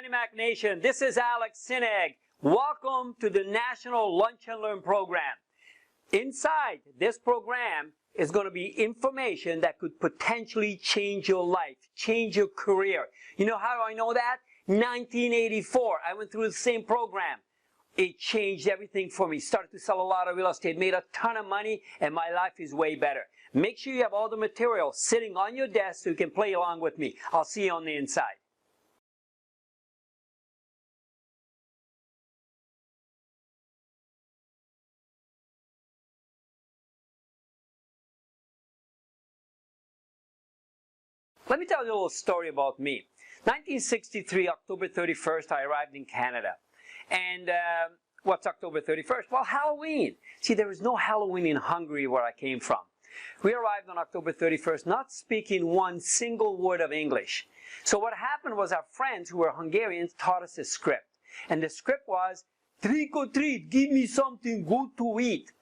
AnnieMac Nation. This is Alex Sineg. Welcome to the National Lunch and Learn program. Inside this program is going to be information that could potentially change your life, change your career. You know how do I know that? 1984, I went through the same program. It changed everything for me. Started to sell a lot of real estate, made a ton of money, and my life is way better. Make sure you have all the material sitting on your desk so you can play along with me. I'll see you on the inside. Let me tell you a little story about me. 1963, October 31st, I arrived in Canada. And what's October 31st? Well, Halloween. See, there was no Halloween in Hungary where I came from. We arrived on October 31st not speaking one single word of English. So what happened was our friends who were Hungarians taught us a script. And the script was, "Trick or treat, give me something good to eat."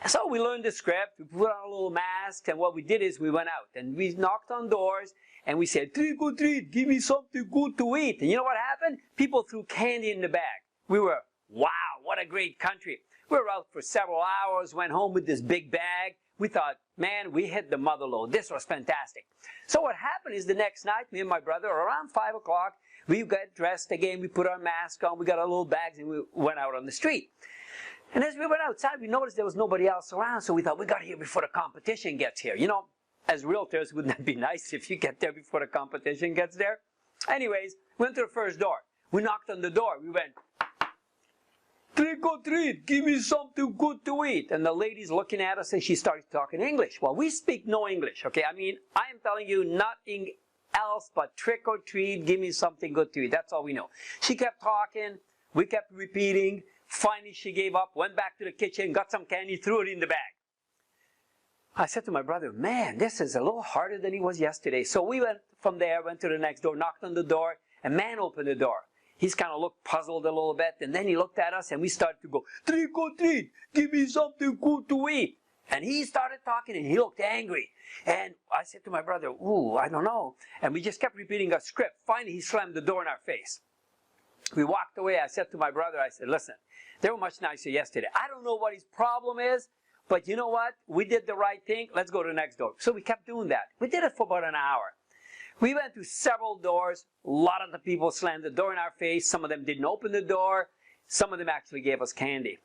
So we learned the script, we put on a little mask, and what we did is we went out and we knocked on doors and we said, "Trick or treat, give me something good to eat." And you know what happened? People threw candy in the bag. We were, wow, what a great country. We were out for several hours, went home with this big bag. We thought, man, we hit the mother lode. This was fantastic. So what happened is the next night, me and my brother, around 5 o'clock, we got dressed again, we put our mask on, we got our little bags, and we went out on the street. And as we went outside, we noticed there was nobody else around, so we thought, we got here before the competition gets here. You know, as realtors, wouldn't that be nice if you get there before the competition gets there? Anyways, went to the first door. We knocked on the door. We went, "Trick or treat, give me something good to eat." And the lady's looking at us and she started talking English. Well, we speak no English, okay? I mean, I am telling you nothing else but trick or treat, give me something good to eat. That's all we know. She kept talking. We kept repeating. Finally, she gave up, went back to the kitchen, got some candy, threw it in the bag. I said to my brother, man, this is a little harder than it was yesterday. So we went from there, went to the next door, knocked on the door. A man opened the door. He's kind of looked puzzled a little bit, and then he looked at us, and we started to go, "Trick or treat, give me something good to eat." And he started talking, and he looked angry. And I said to my brother, "Ooh, I don't know." And we just kept repeating our script. Finally, he slammed the door in our face. We walked away. I said to my brother, I said, "Listen, they were much nicer yesterday. I don't know what his problem is, but you know what? We did the right thing. Let's go to the next door." So we kept doing that. We did it for about an hour. We went to several doors. A lot of the people slammed the door in our face. Some of them didn't open the door. Some of them actually gave us candy.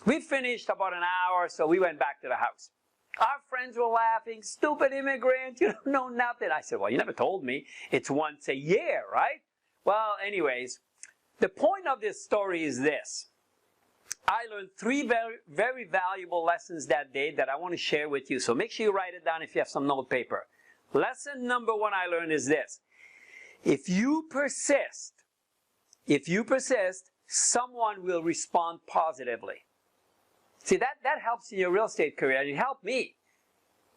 We finished about an hour, so we went back to the house. Our friends were laughing. "Stupid immigrant, you don't know nothing." I said, "Well, you never told me. It's once a year, right?" Well, anyways, the point of this story is this. I learned three very valuable lessons that day that I want to share with you. So make sure you write it down if you have some note paper. Lesson number one I learned is this. If you persist, someone will respond positively. See, that helps in your real estate career, and it helped me.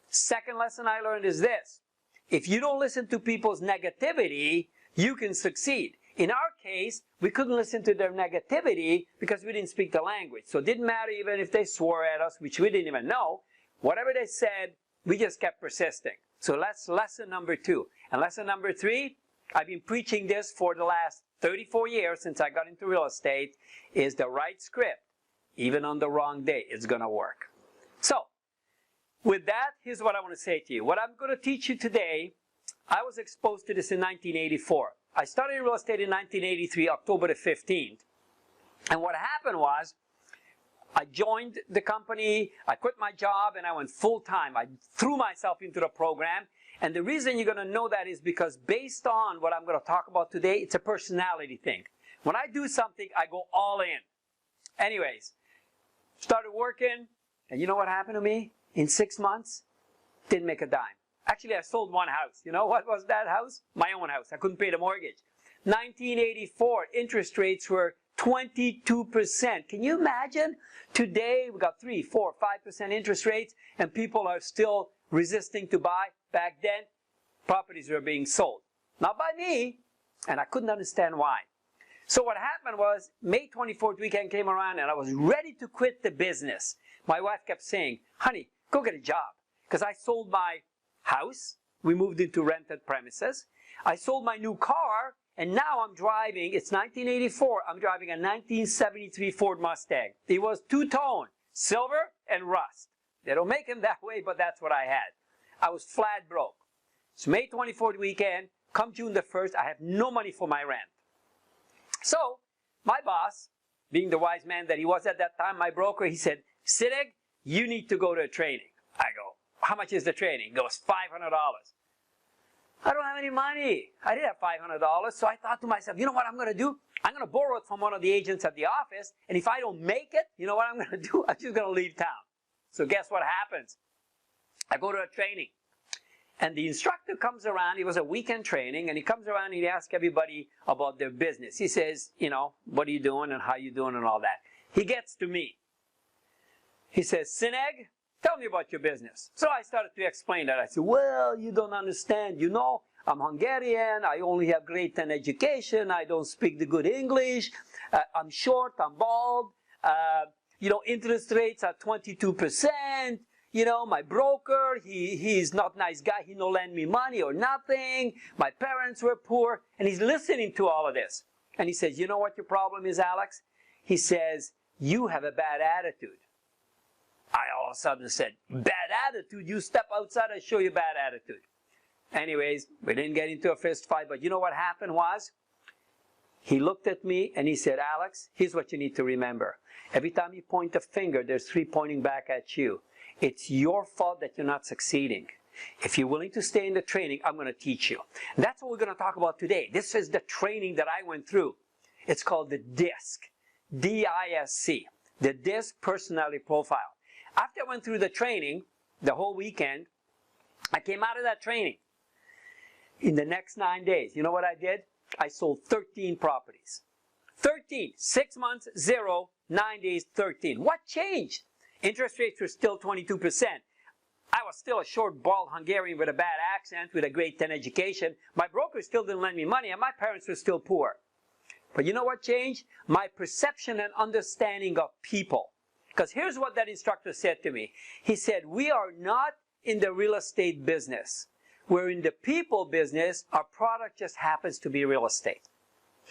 Second lesson I learned is this. If you don't listen to people's negativity, you can succeed. In our case, we couldn't listen to their negativity because we didn't speak the language. So it didn't matter even if they swore at us, which we didn't even know. Whatever they said, we just kept persisting. So that's lesson number two. And lesson number three, I've been preaching this for the last 34 years since I got into real estate, is the right script, even on the wrong day, it's going to work. So, with that, here's what I want to say to you. What I'm going to teach you today, I was exposed to this in 1984. I started real estate in 1983, October the 15th. And what happened was, I joined the company, I quit my job, and I went full-time. I threw myself into the program. And the reason you're going to know that is because based on what I'm going to talk about today, it's a personality thing. When I do something, I go all in. Anyways, started working, and you know what happened to me? In 6 months, didn't make a dime. Actually, I sold one house. You know what was that house? My own house. I couldn't pay the mortgage. 1984, interest rates were 22%. Can you imagine? Today, we got 3, 4, 5% interest rates, and people are still resisting to buy. Back then, properties were being sold. Not by me, and I couldn't understand why. So what happened was, May 24th weekend came around, and I was ready to quit the business. My wife kept saying, "Honey, go get a job." Because I sold my house. We moved into rented premises. I sold my new car, And now I'm driving, it's 1984, I'm driving a 1973 Ford Mustang. It was two-tone, silver and rust. They don't make them that way, but that's what I had. I was flat broke. It's May 24th weekend, come June the 1st, I have no money for my rent. So, my boss, being the wise man that he was at that time, my broker, he said, Sideg, you need to go to a training. I go, how much is the training? He goes, $500. I don't have any money. I didn't have $500, so I thought to myself, you know what I'm going to do? I'm going to borrow it from one of the agents at the office, and if I don't make it, you know what I'm going to do? I'm just going to leave town. So guess what happens? I go to a training, and the instructor comes around. It was a weekend training, and he comes around and he asks everybody about their business. He says, you know, what are you doing and how are you doing and all that. He gets to me. He says, Sineg, tell me about your business. So I started to explain that. I said, well, you don't understand. You know, I'm Hungarian. I only have grade 10 education. I don't speak the good English. I'm short. I'm bald. You know, interest rates are 22%. You know, my broker, he's not a nice guy. He no lend me money or nothing. My parents were poor. And he's listening to all of this. And he says, you know what your problem is, Alex? He says, you have a bad attitude. I all of a sudden said, bad attitude? You step outside, I show you bad attitude. Anyways, we didn't get into a fist fight, but you know what happened was? He looked at me and he said, Alex, here's what you need to remember. Every time you point a finger, there's three pointing back at you. It's your fault that you're not succeeding. If you're willing to stay in the training, I'm going to teach you. And that's what we're going to talk about today. This is the training that I went through. It's called the DISC, D-I-S-C, the DISC Personality Profile. After I went through the training, the whole weekend, I came out of that training. In the next 9 days, you know what I did? I sold 13 properties. 13. 6 months, 0. 9 days, 13. What changed? Interest rates were still 22%. I was still a short, bald Hungarian with a bad accent, with a grade 10 education. My broker still didn't lend me money, and my parents were still poor. But you know what changed? My perception and understanding of people. Because here's what that instructor said to me. He said, we are not in the real estate business. We're in the people business. Our product just happens to be real estate.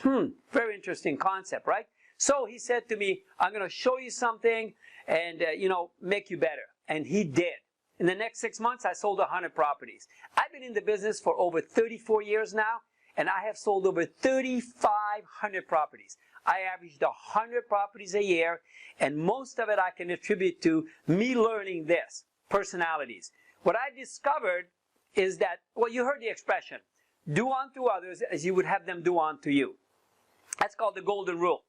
Very interesting concept, right? So he said to me, I'm going to show you something and, you know, make you better. And he did. In the next 6 months, I sold 100 properties. I've been in the business for over 34 years now, and I have sold over 3,500 properties. I averaged 100 properties a year, and most of it I can attribute to me learning this, personalities. What I discovered is that, well, you heard the expression, do unto others as you would have them do unto you. That's called the golden rule.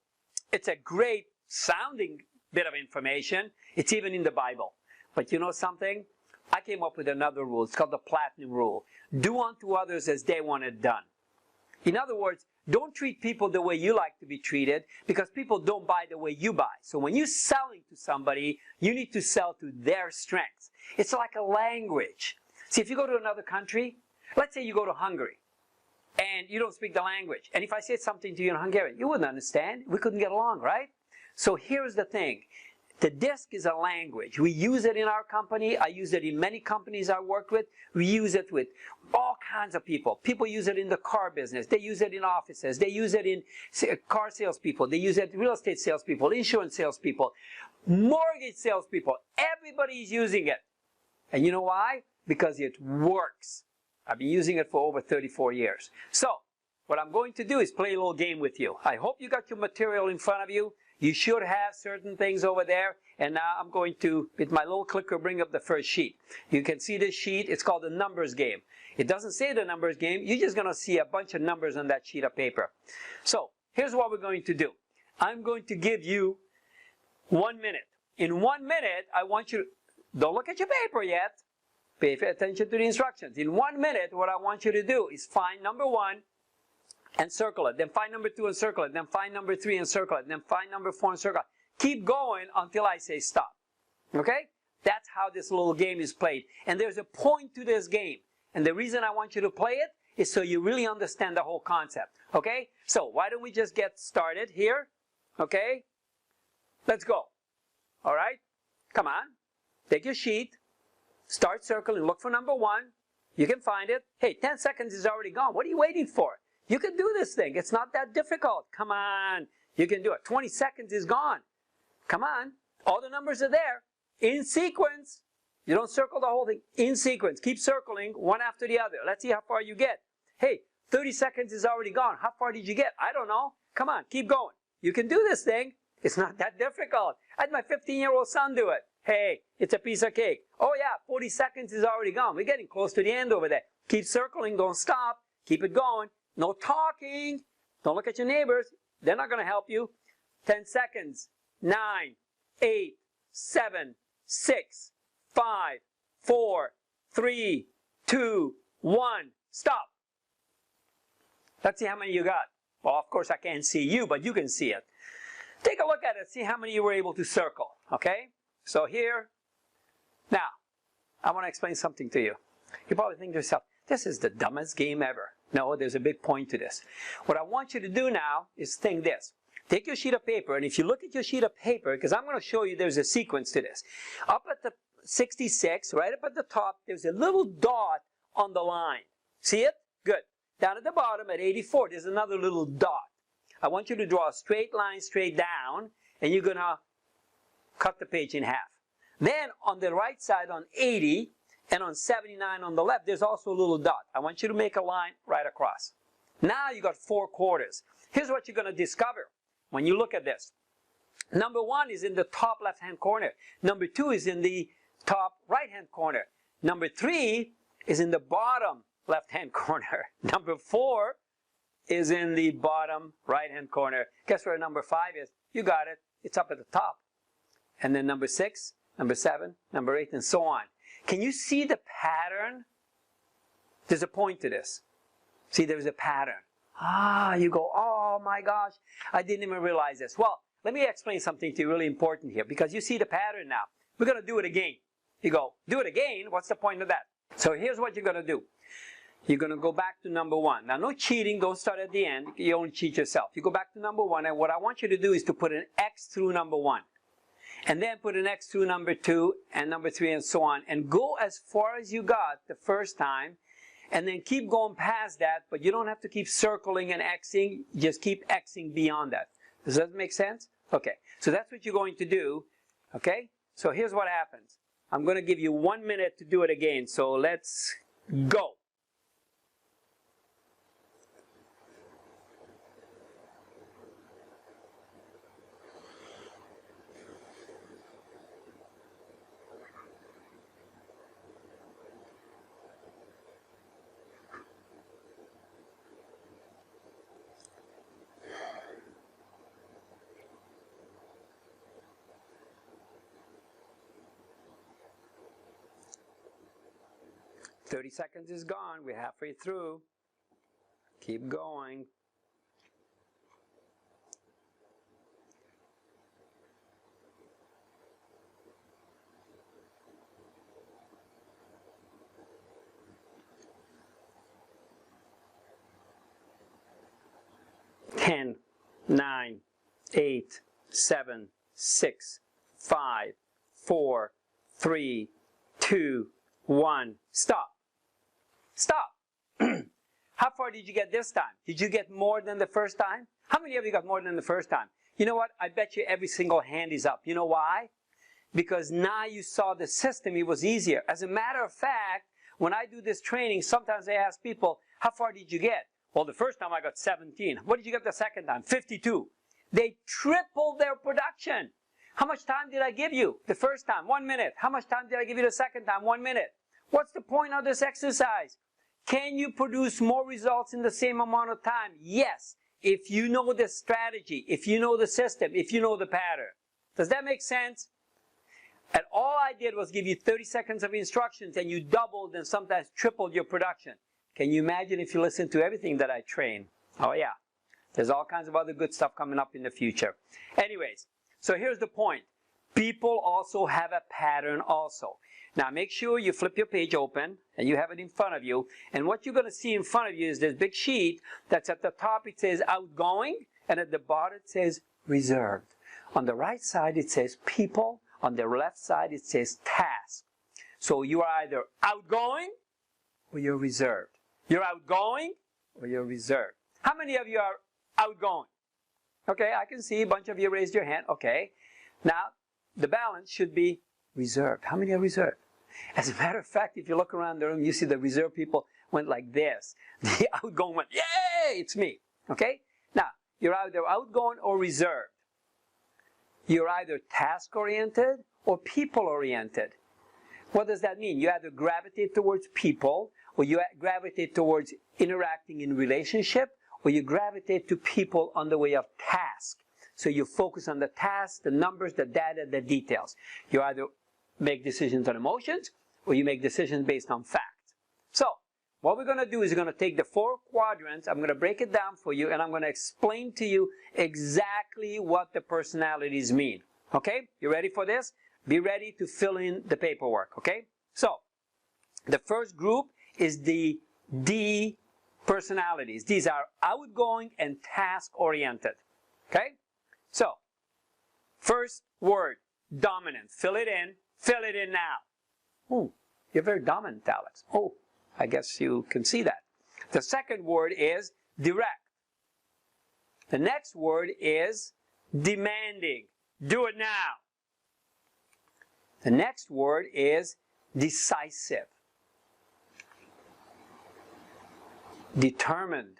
It's a great sounding bit of information. It's even in the Bible. But you know something? I came up with another rule. It's called the platinum rule. Do unto others as they want it done. In other words, don't treat people the way you like to be treated, because people don't buy the way you buy. So when you're selling to somebody, you need to sell to their strengths. It's like a language. See, if you go to another country, let's say you go to Hungary, and you don't speak the language. And if I said something to you in Hungarian, you wouldn't understand. We couldn't get along, right? So here's the thing. The DISC is a language. We use it in our company. I use it in many companies I work with. We use it with all kinds of people. People use it in the car business. They use it in offices. They use it in car salespeople. They use it in real estate salespeople, insurance salespeople, mortgage salespeople. Everybody is using it. And you know why? Because it works. I've been using it for over 34 years. So, what I'm going to do is play a little game with you. I hope you got your material in front of you. You should have certain things over there. And now I'm going to, with my little clicker, bring up the first sheet. You can see this sheet. It's called the numbers game. It doesn't say the numbers game. You're just going to see a bunch of numbers on that sheet of paper. So, here's what we're going to do. I'm going to give you 1 minute. In 1 minute, I want you to, don't look at your paper yet. Pay attention to the instructions. In 1 minute, what I want you to do is find number 1 and circle it. Then find number 2 and circle it. Then find number 3 and circle it. Then find number 4 and circle it. Keep going until I say stop. Okay? That's how this little game is played. And there's a point to this game. And the reason I want you to play it is so you really understand the whole concept. Okay? So why don't we just get started here? Okay? Let's go. All right? Come on. Take your sheet. Start circling. Look for number 1. You can find it. Hey, 10 seconds is already gone. What are you waiting for? You can do this thing. It's not that difficult. Come on. You can do it. 20 seconds is gone. Come on. All the numbers are there. In sequence. You don't circle the whole thing. In sequence. Keep circling one after the other. Let's see how far you get. Hey, 30 seconds is already gone. How far did you get? I don't know. Come on. Keep going. You can do this thing. It's not that difficult. I had my 15-year-old son do it. Hey, it's a piece of cake. Oh yeah, 40 seconds is already gone. We're getting close to the end over there. Keep circling. Don't stop. Keep it going. No talking. Don't look at your neighbors. They're not going to help you. 10 seconds. 9, 8, 7, 6, 5, 4, 3, 2, 1. Stop. Let's see how many you got. Well, of course, I can't see you, but you can see it. Take a look at it. See how many you were able to circle. Okay? So here. Now, I want to explain something to you. You probably think to yourself, this is the dumbest game ever. No, there's a big point to this. What I want you to do now is think this. Take your sheet of paper, and if you look at your sheet of paper, because I'm going to show you there's a sequence to this. Up at the 66, right up at the top, there's a little dot on the line. See it? Good. Down at the bottom at 84, there's another little dot. I want you to draw a straight line straight down, and you're going to cut the page in half. Then on the right side on 80 and on 79 on the left, there's also a little dot. I want you to make a line right across. Now you got 4 quarters. Here's what you're going to discover when you look at this. Number 1 is in the top left-hand corner. Number 2 is in the top right-hand corner. Number 3 is in the bottom left-hand corner. Number 4 is in the bottom right-hand corner. Guess where number 5 is? You got it. It's up at the top. And then number 6, number 7, number 8, and so on. Can you see the pattern? There's a point to this. See, there's a pattern. You go, oh my gosh, I didn't even realize this. Well, let me explain something to you really important here, because you see the pattern now. We're going to do it again. You go, do it again? What's the point of that? So here's what you're going to do. You're going to go back to number 1. Now, no cheating. Don't start at the end. You only cheat yourself. You go back to number 1, and what I want you to do is to put an X through number 1. And then put an X through number 2 and number 3 and so on. And go as far as you got the first time. And then keep going past that. But you don't have to keep circling and Xing. Just keep Xing beyond that. Does that make sense? Okay. So that's what you're going to do. Okay. So here's what happens. I'm going to give you 1 minute to do it again. So let's go. $30 seconds is gone. We're halfway through. Keep going. Ten, 9, 8, 7, 6, 5, 4, 3, 2, 1. Stop. Stop. How far did you get this time? Did you get more than the first time? How many of you got more than the first time? You know what? I bet you every single hand is up. You know why? Because now you saw the system. It was easier. As a matter of fact, when I do this training, sometimes I ask people, how far did you get? Well, the first time I got 17. What did you get the second time? 52. They tripled their production. How much time did I give you the first time? 1 minute. How much time did I give you the second time? 1 minute. What's the point of this exercise? Can you produce more results in the same amount of time? Yes. If you know the strategy, if you know the system, if you know the pattern. Does that make sense? And all I did was give you 30 seconds of instructions, and you doubled and sometimes tripled your production. Can you imagine if you listen to everything that I train? Oh yeah. There's all kinds of other good stuff coming up in the future. Anyways, so here's the point. People also have a pattern also. Now make sure you flip your page open and you have it in front of you. And what you're going to see in front of you is this big sheet that's at the top it says outgoing, and at the bottom it says reserved. On the right side it says people. On the left side it says task. So you are either outgoing or you're reserved. You're outgoing or you're reserved. How many of you are outgoing? Okay, I can see a bunch of you raised your hand. Okay. Now, the balance should be reserved. How many are reserved? As a matter of fact, if you look around the room, you see the reserved people went like this. The outgoing went, yay, it's me. Okay? Now, you're either outgoing or reserved. You're either task-oriented or people-oriented. What does that mean? You either gravitate towards people, or you gravitate towards interacting in relationship, or you gravitate to people on the way of task. So you focus on the task, the numbers, the data, the details. You either make decisions on emotions, or you make decisions based on facts. So, what we're going to do is we're going to take the 4 quadrants, I'm going to break it down for you, and I'm going to explain to you exactly what the personalities mean. Okay? You ready for this? Be ready to fill in the paperwork. Okay? So, the first group is the D personalities. These are outgoing and task-oriented. Okay? So, first word, dominant. Fill it in. Fill it in now. Oh, you're very dominant, Alex. Oh, I guess you can see that. The second word is direct. The next word is demanding. Do it now. The next word is decisive. Determined.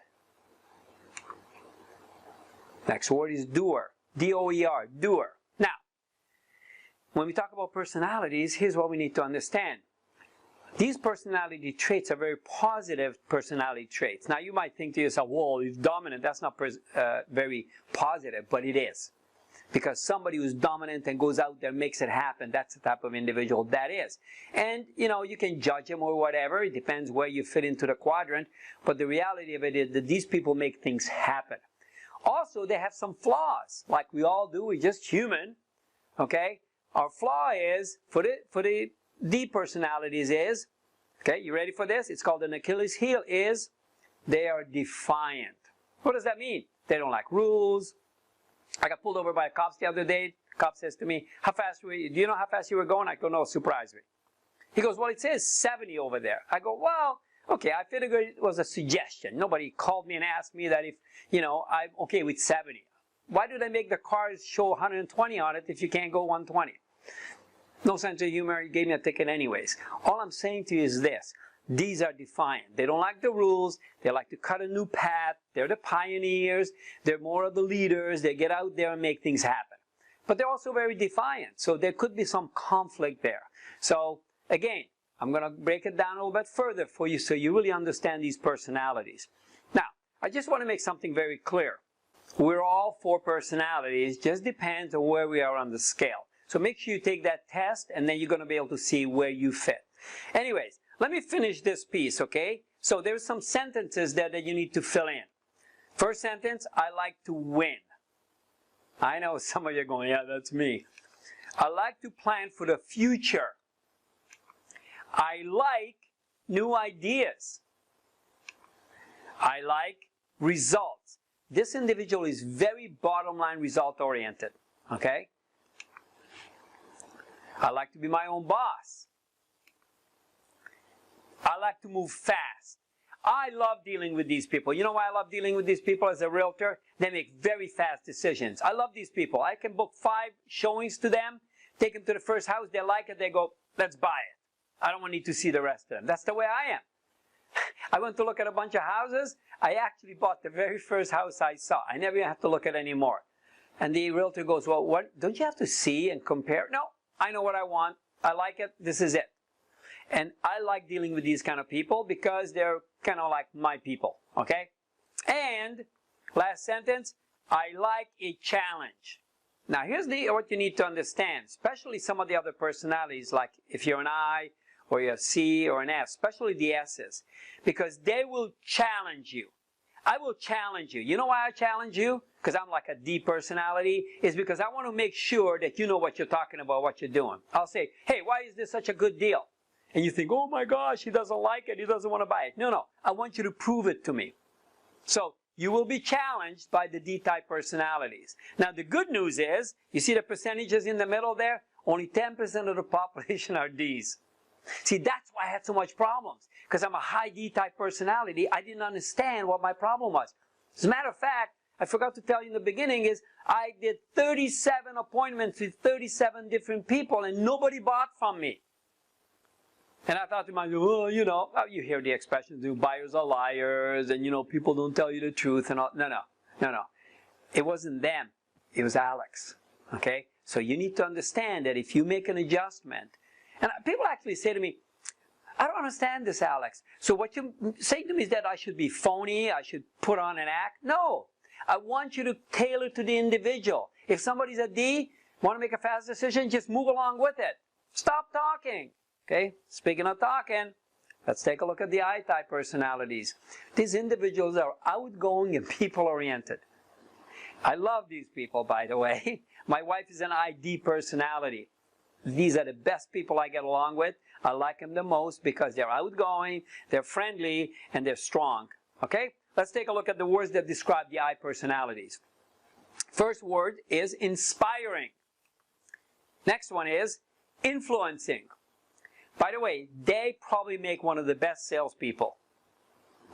Next word is doer. D-O-E-R, doer. Now, when we talk about personalities, here's what we need to understand. These personality traits are very positive personality traits. Now, you might think to yourself, whoa, he's dominant. That's not very positive, but it is. Because somebody who's dominant and goes out there and makes it happen, that's the type of individual that is. And, you know, you can judge him or whatever. It depends where you fit into the quadrant. But the reality of it is that these people make things happen. Also, they have some flaws, like we all do. We're just human, okay? Our flaw is, for the D personalities is, okay, you ready for this? It's called an Achilles heel, is they are defiant. What does that mean? They don't like rules. I got pulled over by a cop the other day. The cop says to me, how fast were you? Do you know how fast you were going? I go, no, surprise me. He goes, well, it says 70 over there. I go, well, okay, I figured it was a suggestion. Nobody called me and asked me that if, you know, I'm okay with 70. Why do they make the cars show 120 on it if you can't go 120? No sense of humor, you gave me a ticket anyways. All I'm saying to you is this. These are defiant. They don't like the rules. They like to cut a new path. They're the pioneers. They're more of the leaders. They get out there and make things happen. But they're also very defiant. So there could be some conflict there. So again, I'm going to break it down a little bit further for you so you really understand these personalities. Now, I just want to make something very clear. We're all 4 personalities. Just depends on where we are on the scale. So make sure you take that test, and then you're going to be able to see where you fit. Anyways, let me finish this piece, okay? So there's some sentences there that you need to fill in. First sentence, I like to win. I know some of you are going, yeah, that's me. I like to plan for the future. I like new ideas. I like results. This individual is very bottom line result oriented, okay? I like to be my own boss. I like to move fast. I love dealing with these people. You know why I love dealing with these people as a realtor? They make very fast decisions. I love these people. I can book 5 showings to them, take them to the first house, they like it, they go, let's buy it. I don't need to see the rest of them. That's the way I am. I went to look at a bunch of houses. I actually bought the very first house I saw. I never have to look at it anymore. And the realtor goes, well, what? Don't you have to see and compare? No, I know what I want. I like it. This is it. And I like dealing with these kind of people because they're kind of like my people, okay? And last sentence, I like a challenge. Now here's what you need to understand, especially some of the other personalities, like if you're an I or you're a C or an F, especially the S's, because they will challenge you. I will challenge you. You know why I challenge you? Because I'm like a D personality. Is because I want to make sure that you know what you're talking about, what you're doing. I'll say, hey, why is this such a good deal? And you think, oh my gosh, he doesn't like it, he doesn't want to buy it. No, no, I want you to prove it to me. So you will be challenged by the D-type personalities. Now the good news is, you see the percentages in the middle there? Only 10% of the population are Ds. See, that's why I had so much problems. Because I'm a high D-type personality, I didn't understand what my problem was. As a matter of fact, I forgot to tell you in the beginning is I did 37 appointments with 37 different people and nobody bought from me. And I thought to myself, well, you know, you hear the expressions, buyers are liars, and, you know, people don't tell you the truth and all. No. It wasn't them. It was Alex. Okay? So you need to understand that if you make an adjustment, and people actually say to me, I don't understand this, Alex. So what you're saying to me is that I should be phony, I should put on an act? No. I want you to tailor to the individual. If somebody's a D, want to make a fast decision, just move along with it. Stop talking. Okay, speaking of talking, let's take a look at the I-type personalities. These individuals are outgoing and people-oriented. I love these people, by the way. My wife is an ID personality. These are the best people I get along with. I like them the most because they're outgoing, they're friendly, and they're strong. Okay, let's take a look at the words that describe the I personalities. First word is inspiring. Next one is influencing. By the way, they probably make one of the best salespeople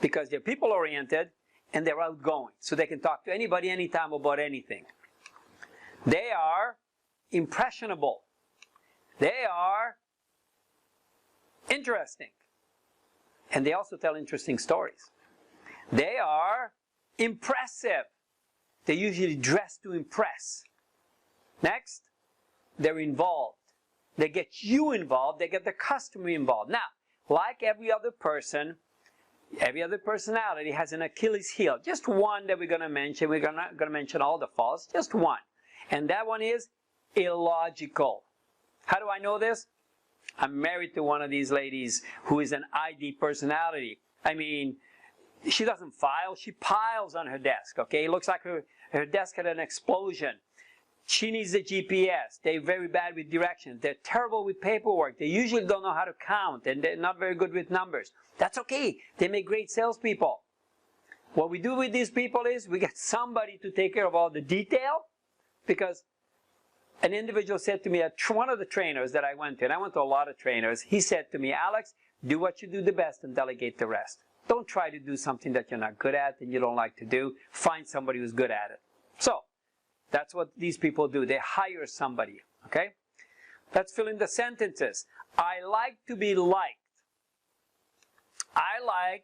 because they're people-oriented and they're outgoing. So they can talk to anybody, anytime about anything. They are impressionable. They are interesting. And they also tell interesting stories. They are impressive. They usually dress to impress. Next, they're involved. They get you involved, they get the customer involved. Now, like every other person, every other personality has an Achilles heel. Just one that we're going to mention. We're not going to mention all the faults, just one. And that one is illogical. How do I know this? I'm married to one of these ladies who is an ID personality. I mean, she doesn't file, she piles on her desk, okay? It looks like her desk had an explosion. She needs the GPS. They're very bad with directions. They're terrible with paperwork. They usually don't know how to count, and they're not very good with numbers. That's okay. They make great salespeople. What we do with these people is we get somebody to take care of all the detail, because an individual said to me, one of the trainers that I went to, and I went to a lot of trainers, he said to me, Alex, do what you do the best and delegate the rest. Don't try to do something that you're not good at and you don't like to do. Find somebody who's good at it. So, that's what these people do. They hire somebody, okay? Let's fill in the sentences. I like to be liked. I like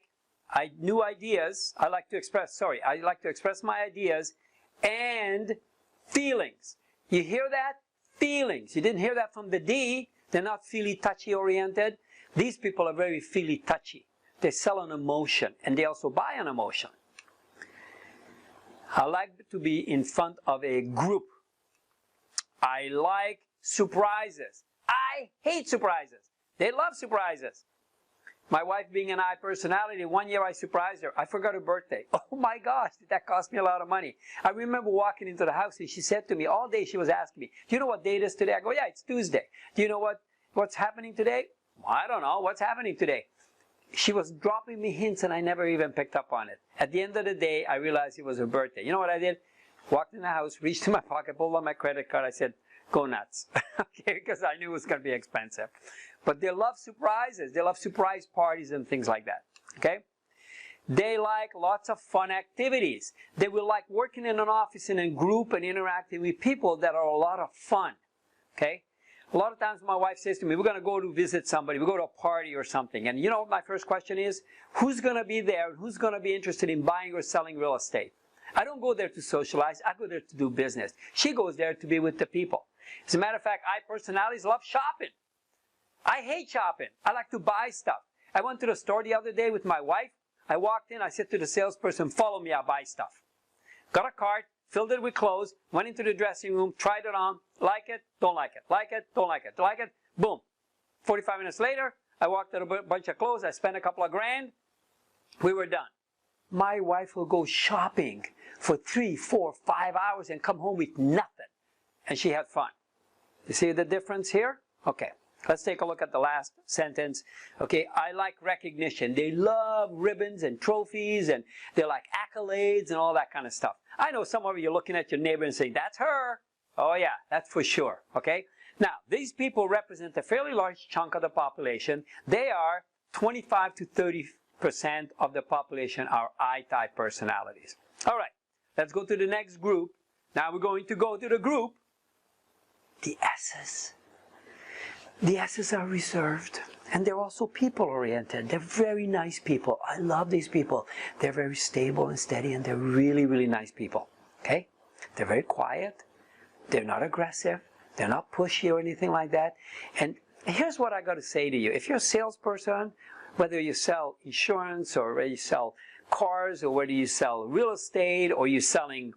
to express my ideas and feelings. You hear that? Feelings. You didn't hear that from the D. They're not feely touchy oriented. These people are very feely touchy. They sell an emotion and they also buy an emotion. I like to be in front of a group. I like surprises. I hate surprises. They love surprises. My wife being an I personality, one year I surprised her. I forgot her birthday. Oh my gosh, did that cost me a lot of money. I remember walking into the house and she said to me, all day she was asking me, do you know what date it is today? I go, yeah, it's Tuesday. Do you know what's happening today? I don't know. What's happening today? She was dropping me hints and I never even picked up on it. At the end of the day, I realized it was her birthday. You know what I did? Walked in the house, reached in my pocket, pulled out my credit card. I said, go nuts. Okay, because I knew it was going to be expensive. But they love surprises. They love surprise parties and things like that. Okay? They like lots of fun activities. They will like working in an office in a group and interacting with people that are a lot of fun. Okay? A lot of times my wife says to me, we're going to go to visit somebody, we go to a party or something. And you know what my first question is? Who's going to be there? Who's going to be interested in buying or selling real estate? I don't go there to socialize. I go there to do business. She goes there to be with the people. As a matter of fact, I personalities love shopping. I hate shopping. I like to buy stuff. I went to the store the other day with my wife. I walked in. I said to the salesperson, follow me, I'll buy stuff. Got a cart. Filled it with clothes, went into the dressing room, tried it on, like it, don't like it, like it, don't like it, like it, boom. 45 minutes later, I walked out a bunch of clothes, I spent a couple of grand, we were done. My wife will go shopping for 3, 4, 5 hours and come home with nothing. And she had fun. You see the difference here? Okay, let's take a look at the last sentence. Okay, I like recognition. They love ribbons and trophies and they like accolades and all that kind of stuff. I know some of you are looking at your neighbor and saying, that's her. Oh yeah, that's for sure. Okay? Now, these people represent a fairly large chunk of the population. They are 25 to 30% of the population are I-type personalities. All right, let's go to the next group. Now we're going to go to the group, the S's. The S's are reserved, and they're also people-oriented. They're very nice people. I love these people. They're very stable and steady, and they're really, really nice people. Okay? They're very quiet. They're not aggressive. They're not pushy or anything like that. And here's what I got to say to you. If you're a salesperson, whether you sell insurance or whether you sell cars or whether you sell real estate or you're selling,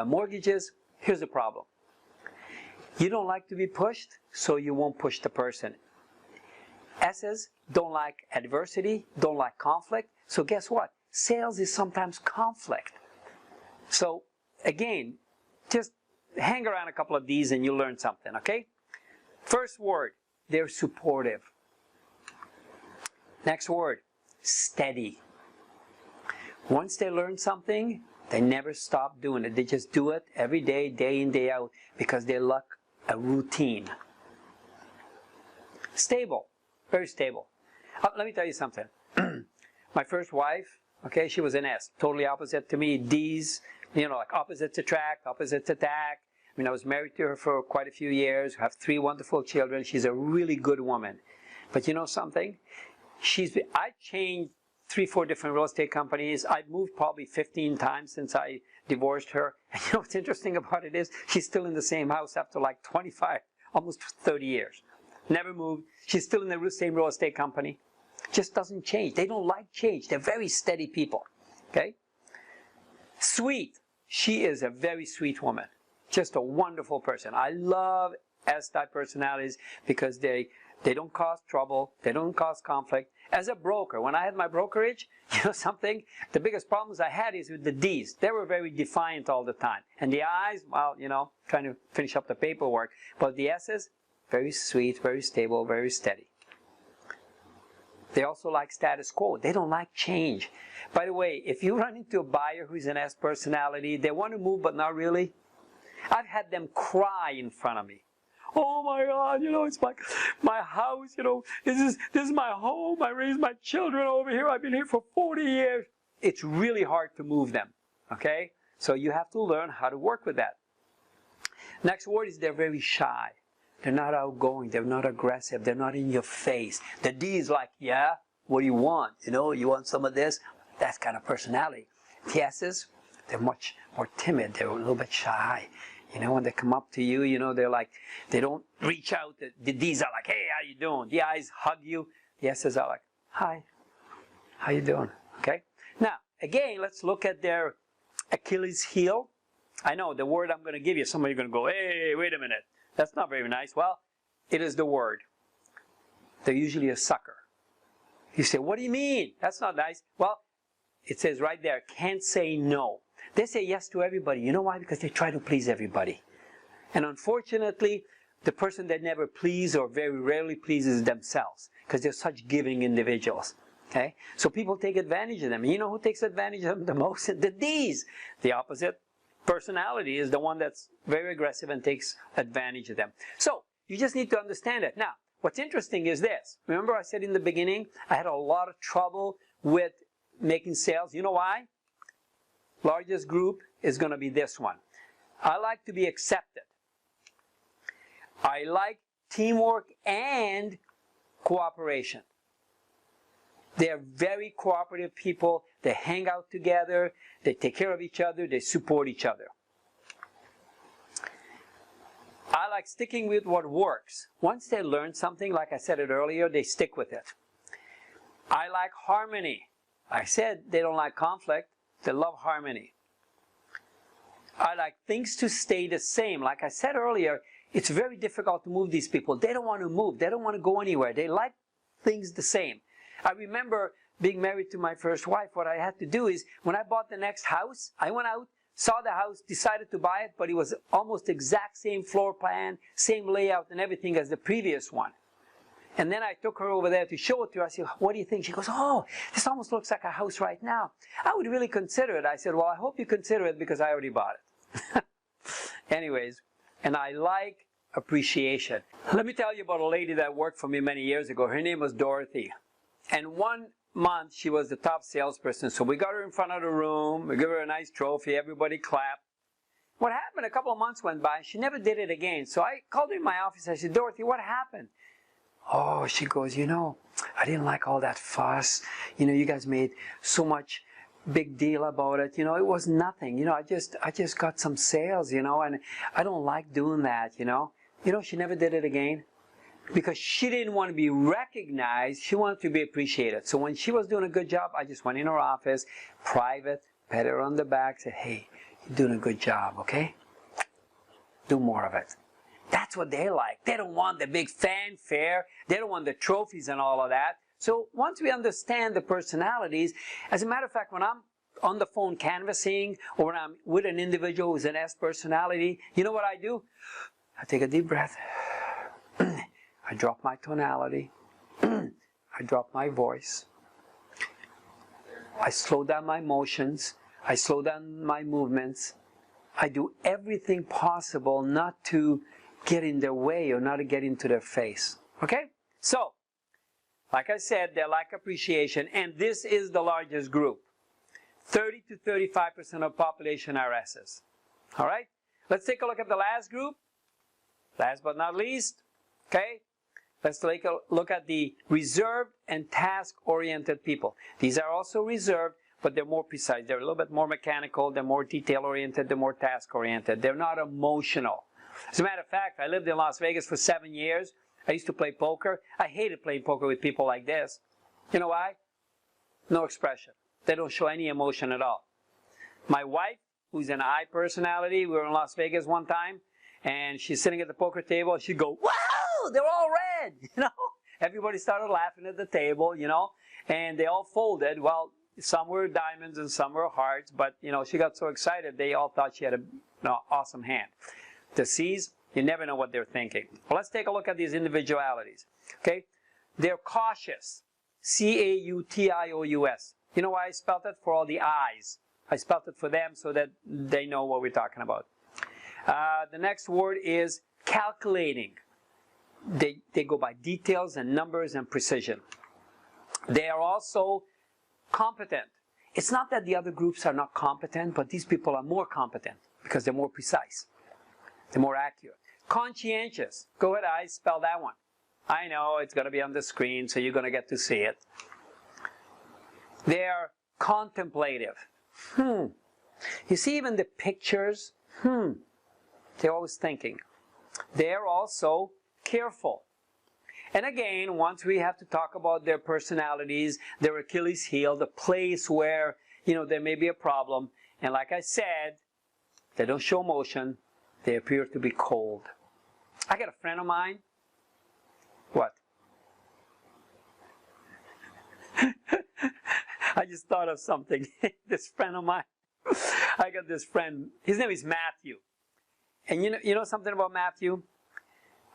mortgages, here's the problem. You don't like to be pushed, so you won't push the person. S's don't like adversity, don't like conflict. So guess what? Sales is sometimes conflict. So again, just hang around a couple of these and you'll learn something, okay? First word, they're supportive. Next word, steady. Once they learn something, they never stop doing it. They just do it every day, day in, day out, because they like a routine. Stable, very stable. Let me tell you something. My first wife, okay, she was an S, totally opposite to me. D's, like opposites attract, opposites attack. I mean, I was married to her for quite a few years, have 3 wonderful children. She's a really good woman. But you know something? I changed 3-4 different real estate companies. I've moved probably 15 times since I divorced her. And you know what's interesting about it is she's still in the same house after like 25, almost 30 years. Never moved. She's still in the same real estate company. Just doesn't change. They don't like change. They're very steady people. Okay? Sweet. She is a very sweet woman. Just a wonderful person. I love S-type personalities because they don't cause trouble. They don't cause conflict. As a broker, when I had my brokerage, something, the biggest problems I had is with the D's. They were very defiant all the time. And the I's, well, trying to finish up the paperwork. But the S's, very sweet, very stable, very steady. They also like status quo. They don't like change. By the way, if you run into a buyer who's an S personality, they want to move but not really. I've had them cry in front of me. Oh my God, it's like my house, this is my home. I raised my children over here. I've been here for 40 years. It's really hard to move them, okay? So you have to learn how to work with that. Next word is they're very shy. They're not outgoing. They're not aggressive. They're not in your face. The D is like, yeah, what do you want? You want some of this? That kind of personality. The S's, they're much more timid. They're a little bit shy. When they come up to you, they're like, they don't reach out. The D's are like, hey, how you doing? The I's hug you. The S's are like, hi, how you doing? Okay? Now, again, let's look at their Achilles heel. I know the word I'm going to give you, some of you are going to go, hey, wait a minute. That's not very nice. Well, it is the word. They're usually a sucker. You say, what do you mean? That's not nice. Well, it says right there, can't say no. They say yes to everybody. You know why? Because they try to please everybody. And unfortunately, the person that never pleases or very rarely pleases themselves, because they're such giving individuals. Okay? So people take advantage of them. And you know who takes advantage of them the most? The D's. The opposite personality is the one that's very aggressive and takes advantage of them. So you just need to understand it. Now, what's interesting is this. Remember I said in the beginning, I had a lot of trouble with making sales. You know why? Largest group is going to be this one. I like to be accepted. I like teamwork and cooperation. They're very cooperative people. They hang out together. They take care of each other. They support each other. I like sticking with what works. Once they learn something, like I said it earlier, they stick with it. I like harmony. I said they don't like conflict. They love harmony. I like things to stay the same. Like I said earlier, it's very difficult to move these people. They don't want to move. They don't want to go anywhere. They like things the same. I remember being married to my first wife. What I had to do is, when I bought the next house, I went out, saw the house, decided to buy it, but it was almost exact same floor plan, same layout and everything as the previous one. And then I took her over there to show it to her. I said, what do you think? She goes, oh, this almost looks like a house right now. I would really consider it. I said, well, I hope you consider it because I already bought it. Anyways, and I like appreciation. Let me tell you about a lady that worked for me many years ago. Her name was Dorothy. And one month, she was the top salesperson. So we got her in front of the room. We gave her a nice trophy. Everybody clapped. What happened? A couple of months went by. She never did it again. So I called her in my office. I said, Dorothy, what happened? Oh, she goes, you know, I didn't like all that fuss. You know, you guys made so much big deal about it. You know, it was nothing. You know, I just got some sales, you know, and I don't like doing that, you know. You know, she never did it again because she didn't want to be recognized. She wanted to be appreciated. So when she was doing a good job, I just went in her office, private, pat her on the back, said, hey, you're doing a good job, okay? Do more of it. That's what they like. They don't want the big fanfare. They don't want the trophies and all of that. So once we understand the personalities, as a matter of fact, when I'm on the phone canvassing or when I'm with an individual who's an S personality, you know what I do? I take a deep breath. I drop my tonality. I drop my voice. I slow down my motions. I slow down my movements. I do everything possible not to get in their way or not to get into their face. Okay? So, like I said, they like appreciation, and this is the largest group. 30 to 35% of population are S's. All right? Let's take a look at the last group. Last but not least, okay? Let's take a look at the reserved and task-oriented people. These are also reserved, but they're more precise. They're a little bit more mechanical. They're more detail-oriented. They're more task-oriented. They're not emotional. As a matter of fact, I lived in Las Vegas for 7 years. I used to play poker. I hated playing poker with people like this. You know why? No expression. They don't show any emotion at all. My wife, who's an I personality, we were in Las Vegas one time, and she's sitting at the poker table, and she'd go, wow, they're all red, you know? Everybody started laughing at the table, you know, and they all folded. Well, some were diamonds and some were hearts, but, you know, she got so excited, they all thought she had an awesome hand. The C's, you never know what they're thinking. Well, let's take a look at these individualities, okay? They're cautious, C-A-U-T-I-O-U-S. You know why I spelled it? For all the I's. I spelled it for them so that they know what we're talking about. The next word is calculating. They go by details and numbers and precision. They are also competent. It's not that the other groups are not competent, but these people are more competent because they're more precise. They're more accurate. Conscientious. Go ahead, I spell that one. I know it's going to be on the screen, so you're going to get to see it. They're contemplative. You see even the pictures? They're always thinking. They're also careful. And again, once we have to talk about their personalities, their Achilles heel, the place where, you know, there may be a problem. And like I said, they don't show emotion. They appear to be cold. I got a friend of mine. What? I just thought of something. This friend of mine. I got this friend. His name is Matthew. And you know something about Matthew?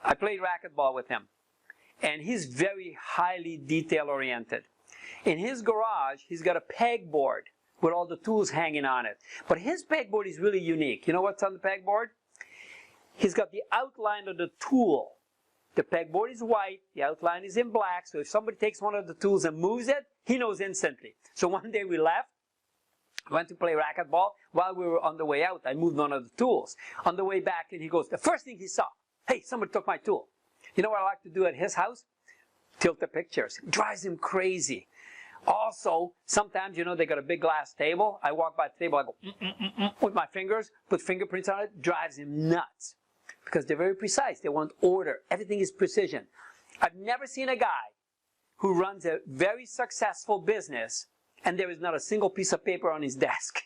I played racquetball with him. And he's very highly detail-oriented. In his garage, he's got a pegboard with all the tools hanging on it. But his pegboard is really unique. You know what's on the pegboard? He's got the outline of the tool. The pegboard is white, the outline is in black, so if somebody takes one of the tools and moves it, he knows instantly. So one day we left, went to play racquetball. While we were on the way out, I moved one of the tools. On the way back, and he goes, the first thing he saw, hey, somebody took my tool. You know what I like to do at his house? Tilt the pictures. It drives him crazy. Also, sometimes, you know, they got a big glass table. I walk by the table, I go, with my fingers, put fingerprints on it, drives him nuts. Because they're very precise. They want order. Everything is precision. I've never seen a guy who runs a very successful business and there is not a single piece of paper on his desk.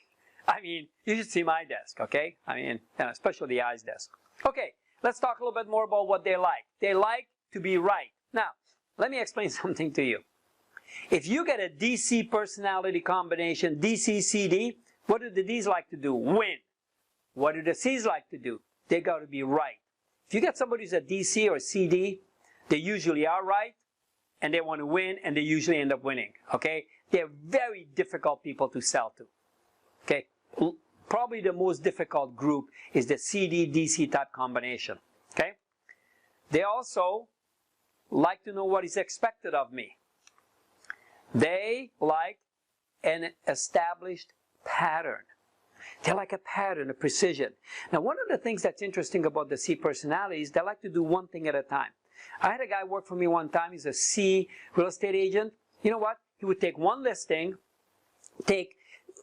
I mean, you should see my desk, okay? I mean, especially the I's desk. Okay, let's talk a little bit more about what they like. They like to be right. Now, let me explain something to you. If you get a DC personality combination, DC-CD, what do the D's like to do? Win. What do the C's like to do? They got to be right. If you get somebody who's a DC or a CD, they usually are right, and they want to win, and they usually end up winning, okay? They're very difficult people to sell to, okay? Probably the most difficult group is the CD-DC type combination, okay? They also like to know what is expected of me. They like an established pattern. They like a pattern, a precision. Now, one of the things that's interesting about the C personality is they like to do one thing at a time. I had a guy work for me one time. He's a C real estate agent. You know what? He would take one listing, take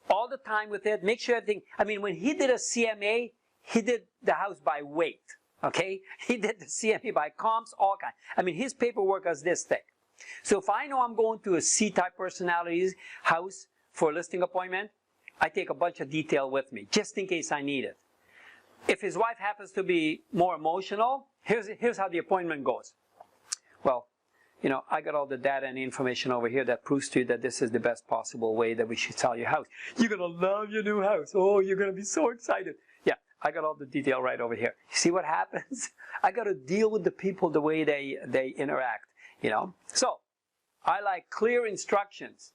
all the time with it, make sure everything. I mean, when he did a CMA, he did the house by weight. Okay? He did the CMA by comps, all kinds. I mean, his paperwork was this thick. So if I know I'm going to a C-type personality's house for a listing appointment, I take a bunch of detail with me, just in case I need it. If his wife happens to be more emotional, here's how the appointment goes. Well, you know, I got all the data and information over here that proves to you that this is the best possible way that we should sell your house. You're going to love your new house. Oh, you're going to be so excited. Yeah, I got all the detail right over here. You see what happens? I got to deal with the people the way they interact, you know. So, I like clear instructions.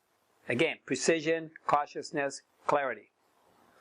Again, precision, cautiousness, clarity.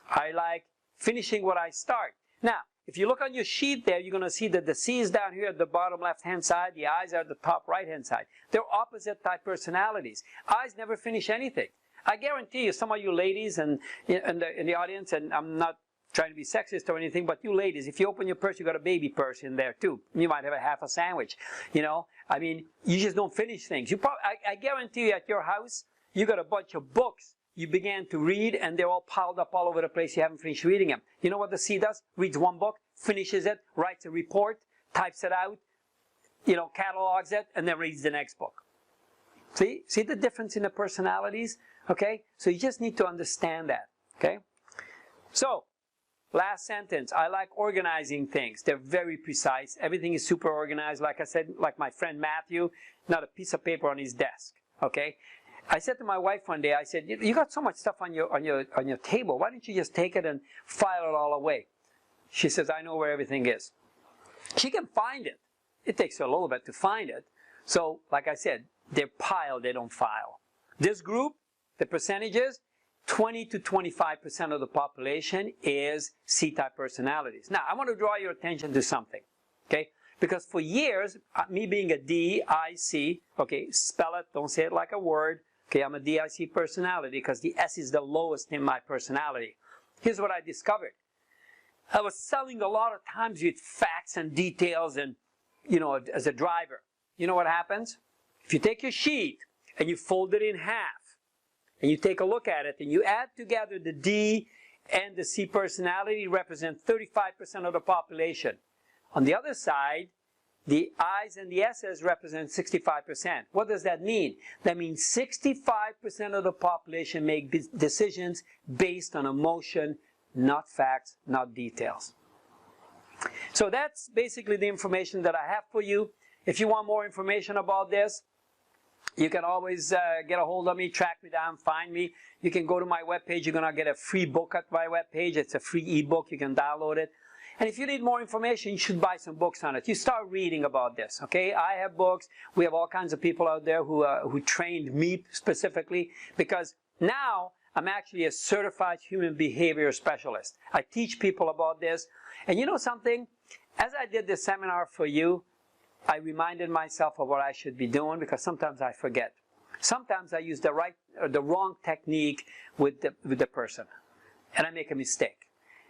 I like finishing what I start. Now, if you look on your sheet there, you're going to see that the C is down here at the bottom left-hand side, the I's are at the top right-hand side. They're opposite type personalities. I's never finish anything. I guarantee you, some of you ladies and in the audience, and I'm not trying to be sexist or anything, but you ladies, if you open your purse, you got a baby purse in there too. You might have a half a sandwich. You know, I mean, you just don't finish things. You probably, I guarantee you, at your house, you got a bunch of books you began to read, and they're all piled up all over the place. You haven't finished reading them. You know what the C does? Reads one book, finishes it, writes a report, types it out, you know, catalogs it, and then reads the next book. See the difference in the personalities? Okay, so you just need to understand that. Okay, so last sentence. I like organizing things. They're very precise. Everything is super organized. Like I said, like my friend Matthew, not a piece of paper on his desk. Okay. I said to my wife one day, I said, you got so much stuff on your table. Why don't you just take it and file it all away? She says, I know where everything is. She can find it. It takes her a little bit to find it. So, like I said, they're piled, they don't file. This group, the percentages, 20 to 25% of the population is C-type personalities. Now, I want to draw your attention to something, okay? Because for years, me being a D-I-C, okay, spell it, don't say it like a word. Okay, I'm a DIC personality because the S is the lowest in my personality. Here's what I discovered. I was selling a lot of times with facts and details and, you know, as a driver. You know what happens? If you take your sheet and you fold it in half and you take a look at it and you add together the D and the C personality represent 35% of the population. On the other side, the I's and the S's represent 65%. What does that mean? That means 65% of the population make decisions based on emotion, not facts, not details. So that's basically the information that I have for you. If you want more information about this, you can always get a hold of me, track me down, find me. You can go to my webpage. You're going to get a free book at my webpage. It's a free ebook. You can download it. And if you need more information, you should buy some books on it. You start reading about this, okay? I have books. We have all kinds of people out there who trained me specifically, because now I'm actually a certified human behavior specialist. I teach people about this. And you know something? As I did this seminar for you, I reminded myself of what I should be doing, because sometimes I forget. Sometimes I use the right or the wrong technique with the person, and I make a mistake.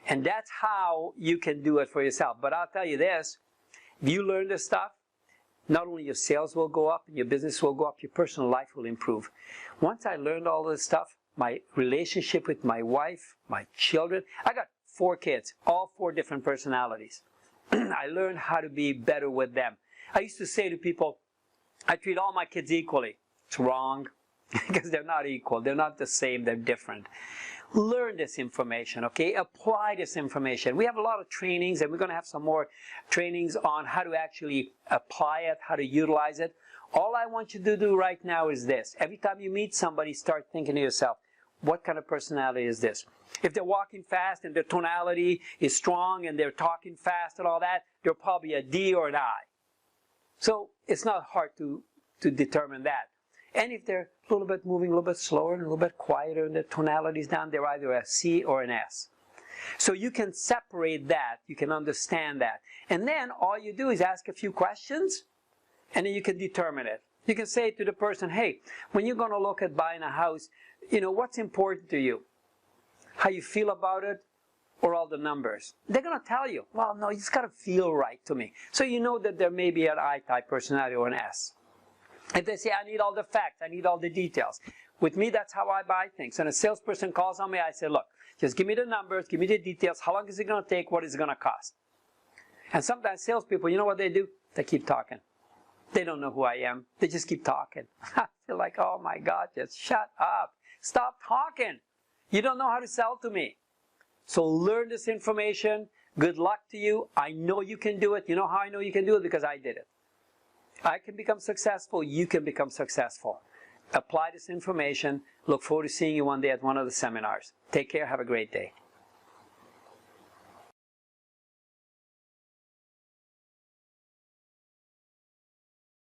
And that's how you can do it for yourself. But I'll tell you this, if you learn this stuff, not only your sales will go up, and your business will go up, your personal life will improve. Once I learned all this stuff, my relationship with my wife, my children, I got 4 kids, all 4 different personalities. I learned how to be better with them. I used to say to people, I treat all my kids equally. It's wrong, because they're not equal. They're not the same, they're different. Learn this information, okay? Apply this information. We have a lot of trainings, and we're going to have some more trainings on how to actually apply it, how to utilize it. All I want you to do right now is this. Every time you meet somebody, start thinking to yourself, what kind of personality is this? If they're walking fast and their tonality is strong and they're talking fast and all that, they're probably a D or an I. So it's not hard to determine that. And if they're a little bit moving a little bit slower and a little bit quieter and the tonality's down, they're either a C or an S. So you can separate that, you can understand that. And then all you do is ask a few questions, and then you can determine it. You can say to the person, hey, when you're going to look at buying a house, what's important to you? How you feel about it, or all the numbers? They're going to tell you, well, no, it's got to feel right to me. So you know that there may be an I-type personality or an S. If they say, I need all the facts, I need all the details. With me, that's how I buy things. And a salesperson calls on me, I say, look, just give me the numbers, give me the details, how long is it going to take, what is it going to cost? And sometimes salespeople, you know what they do? They keep talking. They don't know who I am. They just keep talking. I feel like, oh my God, just shut up. Stop talking. You don't know how to sell to me. So learn this information. Good luck to you. I know you can do it. You know how I know you can do it? Because I did it. I can become successful. You can become successful. Apply this information. Look forward to seeing you one day at one of the seminars. Take care. Have a great day.